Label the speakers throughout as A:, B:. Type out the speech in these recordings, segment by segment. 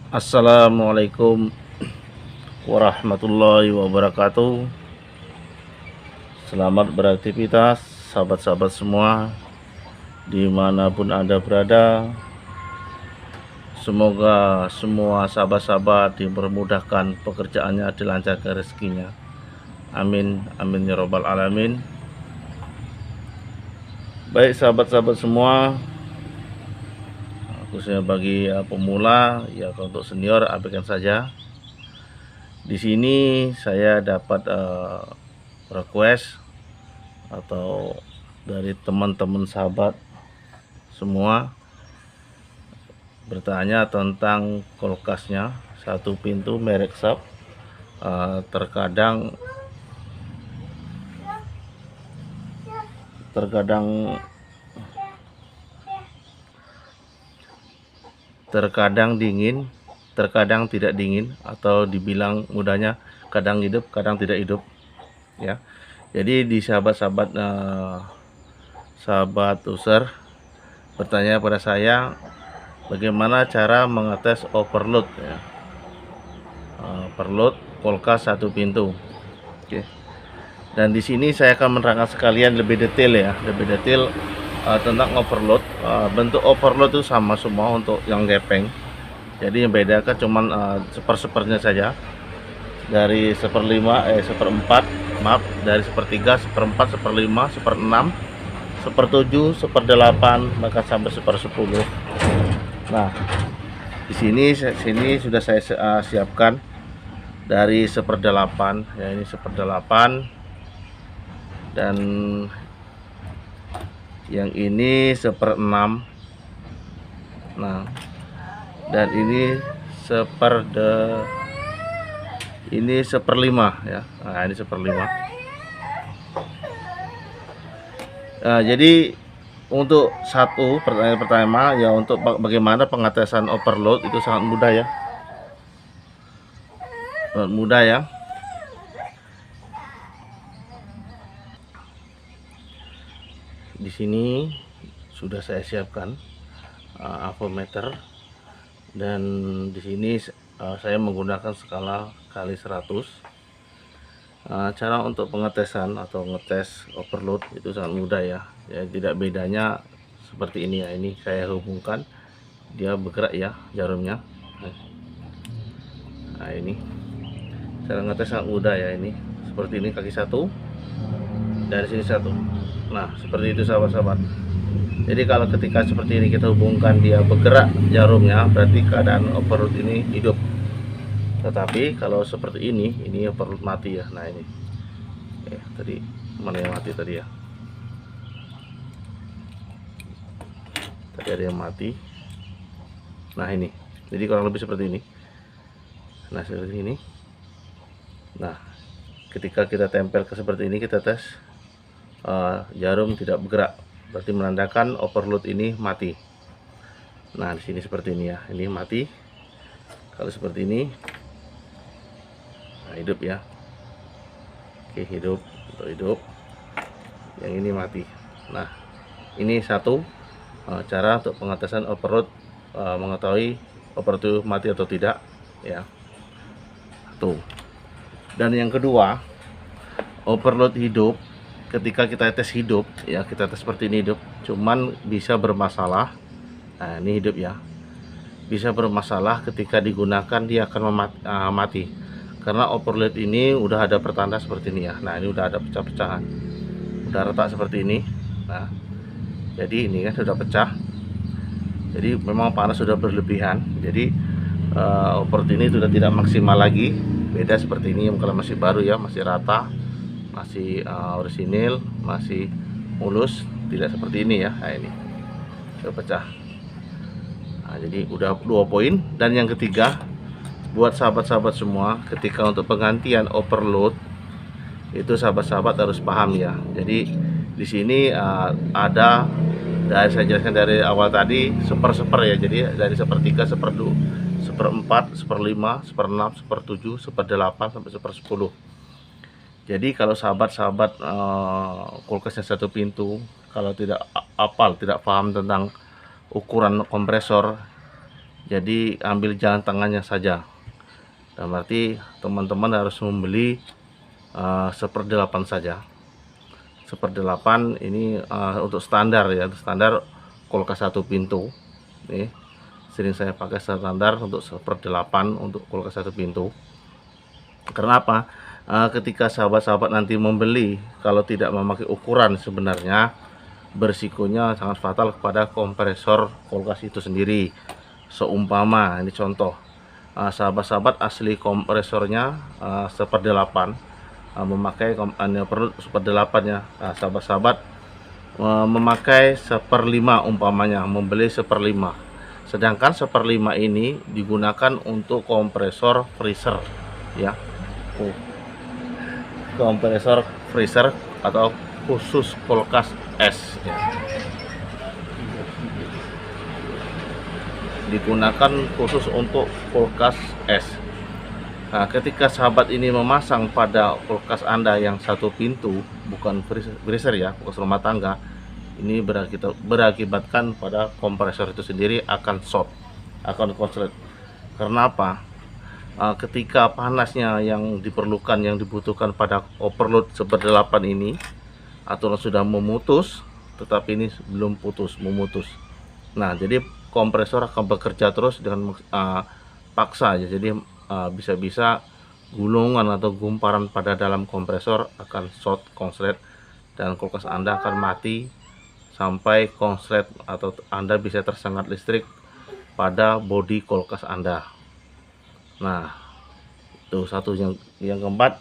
A: Assalamualaikum warahmatullahi wabarakatuh. Selamat beraktivitas sahabat-sahabat semua dimanapun Anda berada. Semoga semua sahabat-sahabat dipermudahkan pekerjaannya, dilancarkan rezekinya. Amin, amin ya robbal alamin. Baik sahabat-sahabat semua, khususnya bagi pemula, ya kalau untuk senior abaikan saja. Di sini saya dapat request atau dari teman-teman sahabat semua bertanya tentang kulkasnya satu pintu merek Sharp. Terkadang dingin, terkadang tidak dingin, atau dibilang mudahnya kadang hidup kadang tidak hidup ya. Jadi di sahabat-sahabat sahabat user bertanya pada saya bagaimana cara mengetes overload ya, overload kulkas satu pintu. Oke. Dan di sini saya akan menerangkan sekalian lebih detail ya, tentang overload. Bentuk overload itu sama semua untuk yang gepeng. Jadi yang bedakan cuman sepersepernya saja. Dari seperempat, maaf, dari sepertiga, seperempat, seperlima, seperenam, sepertujuh, seperdelapan, bahkan sampai sepersepuluh. Nah, di sini sudah saya siapkan dari seperdelapan ya, ini seperdelapan, dan yang ini seperenam. Nah, dan ini seperlima ya. Nah, ini seperlima. Nah, jadi untuk satu pertanyaan pertama ya, untuk bagaimana pengetesan overload itu sangat mudah ya. Sangat mudah ya. Di sini sudah saya siapkan avometer, dan di sini saya menggunakan skala kali 100. Cara untuk pengetesan atau ngetes overload itu sangat mudah ya. Ya, tidak bedanya seperti ini ya. Ini saya hubungkan, dia bergerak ya jarumnya. Nah, ini cara ngetes sangat mudah ya. Ini seperti ini, kaki satu, dari sini satu. Nah, seperti itu sahabat-sahabat. Jadi kalau ketika seperti ini kita hubungkan, dia bergerak jarumnya, berarti keadaan overload ini hidup. Tetapi kalau seperti ini overload mati ya. Nah, ini tadi mana yang mati tadi ya, tadi ada yang mati. Nah, ini jadi kurang lebih seperti ini. Nah, seperti ini. Nah, ketika kita tempel ke seperti ini, kita tes jarum tidak bergerak, berarti menandakan overload ini mati. Nah, di sini seperti ini ya, ini mati. Kalau seperti ini, nah, hidup ya. Oke, hidup, untuk hidup. Yang ini mati. Nah, ini satu cara untuk pengetesan overload, mengetahui overload itu mati atau tidak ya. Tuh. Dan yang kedua, overload hidup. Ketika kita tes hidup ya, kita tes seperti ini hidup, cuman bisa bermasalah. Nah, ini hidup ya, bisa bermasalah ketika digunakan, dia akan mati karena overload ini udah ada pertanda seperti ini ya. Nah, ini udah ada pecah-pecahan, udah retak seperti ini. Nah, jadi ini kan sudah pecah, jadi memang panas sudah berlebihan. Jadi overload ini sudah tidak maksimal lagi. Beda seperti ini kalau masih baru ya, masih rata, masih orisinil, masih mulus, tidak seperti ini ya. Nah, ini sudah pecah. Nah, jadi udah 2 poin. Dan yang ketiga, buat sahabat-sahabat semua, ketika untuk penggantian overload itu sahabat-sahabat harus paham ya. Jadi di sini ada, dari saya jelaskan dari awal tadi, seper ya. Jadi dari sepertiga, seperdua, seperempat, seperlima, seperenam, sepertujuh, seperdelapan sampai sepersepuluh. Jadi kalau sahabat-sahabat kulkasnya satu pintu, kalau tidak apal, tidak paham tentang ukuran kompresor, jadi ambil jalan tengahnya saja. Dan berarti teman-teman harus membeli 1/8 saja. 1/8 ini untuk standar ya, standar kulkas 1 pintu. Nih, sering saya pakai standar untuk 1/8 untuk kulkas 1 pintu. Karena apa? Ketika sahabat-sahabat nanti membeli, kalau tidak memakai ukuran, sebenarnya berisikonya sangat fatal kepada kompresor kulkas itu sendiri. Seumpama ini contoh, sahabat-sahabat asli kompresornya 1/8, memakai perlu 1/8 ya. Sahabat-sahabat memakai 1/5 umpamanya, membeli 1/5, sedangkan 1/5 ini digunakan untuk kompresor freezer ya, kompresor freezer atau khusus kulkas es ya. Digunakan khusus untuk kulkas es. Nah, ketika sahabat ini memasang pada kulkas Anda yang 1 pintu, bukan freezer ya, kulkas rumah tangga, ini berakibatkan pada kompresor itu sendiri akan short, akan konslet. Karena apa? Ketika panasnya yang diperlukan, yang dibutuhkan pada overload 1/8 ini, aturan sudah memutus, tetapi ini belum memutus. Nah, jadi kompresor akan bekerja terus dengan paksa ya. Jadi bisa-bisa gulungan atau gumparan pada dalam kompresor akan short, konslet, dan kulkas Anda akan mati sampai konslet atau Anda bisa tersengat listrik pada bodi kulkas Anda. Nah, itu satu. Yang keempat,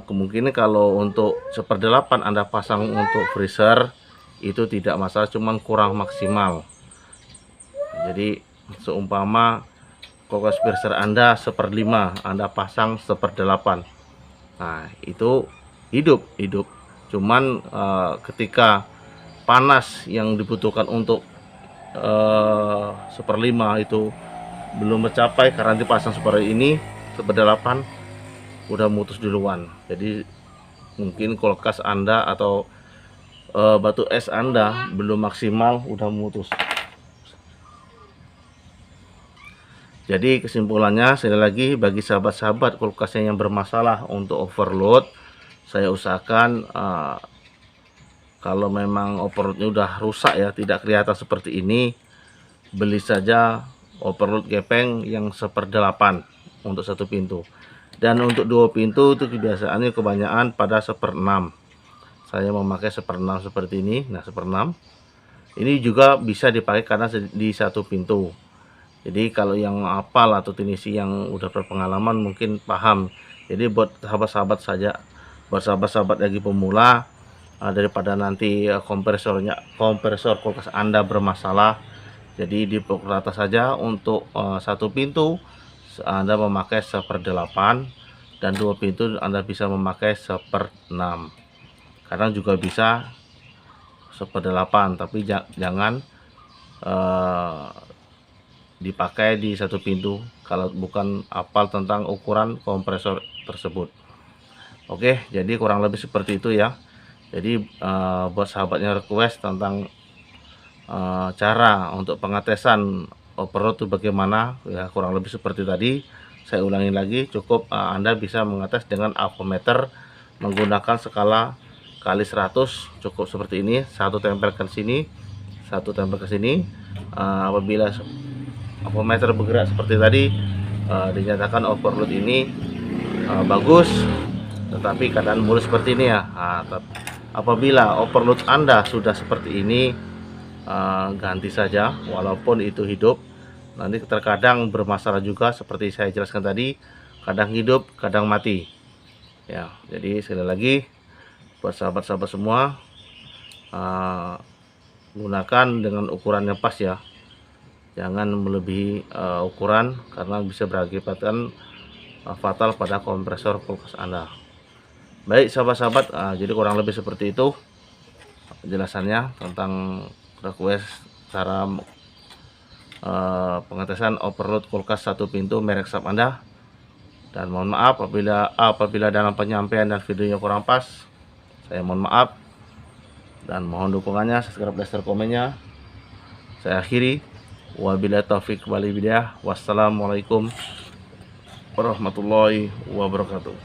A: kemungkinan kalau untuk 1/8 Anda pasang untuk freezer itu tidak masalah, cuman kurang maksimal. Jadi seumpama kulkas freezer Anda 1/5, Anda pasang 1/8, nah itu hidup, cuman ketika panas yang dibutuhkan untuk 1/5 itu belum mencapai, karena dipasang seperti ini 1/8 udah mutus duluan. Jadi mungkin kulkas Anda atau batu es Anda belum maksimal udah mutus. Jadi kesimpulannya, sekali lagi, bagi sahabat-sahabat kulkasnya yang bermasalah untuk overload, saya usahakan kalau memang overloadnya udah rusak ya, tidak kelihatan seperti ini, beli saja overload gepeng yang 1/8 untuk 1 pintu. Dan untuk 2 pintu itu kebiasaannya kebanyakan pada 1/6. Saya memakai 1/6 seperti ini. Nah, 1/6 ini juga bisa dipakai karena di 1 pintu. Jadi kalau yang hafal atau teknisi yang udah berpengalaman mungkin paham. Jadi buat sahabat-sahabat saja, buat sahabat-sahabat lagi pemula, daripada nanti kompresor kulkas Anda bermasalah, jadi dipukul rata saja. Untuk 1 pintu Anda memakai 1/8, dan 2 pintu Anda bisa memakai 1/6. Kadang juga bisa 1/8, tapi jangan dipakai di 1 pintu kalau bukan hafal tentang ukuran kompresor tersebut. Oke, jadi kurang lebih seperti itu ya. Jadi buat sahabatnya request tentang cara untuk pengetesan overload itu bagaimana ya, kurang lebih seperti tadi. Saya ulangi lagi, cukup Anda bisa mengetes dengan avometer menggunakan skala kali 100, cukup seperti ini, satu tempelkan sini, satu tempel ke sini. Apabila avometer bergerak seperti tadi, dinyatakan overload ini bagus, tetapi keadaan mulus seperti ini ya. Apabila overload Anda sudah seperti ini, ganti saja, walaupun itu hidup. Nanti terkadang bermasalah juga seperti saya jelaskan tadi, kadang hidup, kadang mati ya. Jadi sekali lagi buat sahabat-sahabat semua, gunakan dengan ukuran yang pas ya, jangan melebihi ukuran, karena bisa berakibatkan fatal pada kompresor kulkas Anda. Baik sahabat-sahabat, jadi kurang lebih seperti itu penjelasannya tentang request cara pengetesan overload kulkas 1 pintu merek SAP Anda. Dan mohon maaf apabila dalam penyampaian dan videonya kurang pas, saya mohon maaf, dan mohon dukungannya, subscribe, like, share, komennya. Saya akhiri. Wabillahi taufik wal hidayah. Wassalamualaikum warahmatullahi wabarakatuh.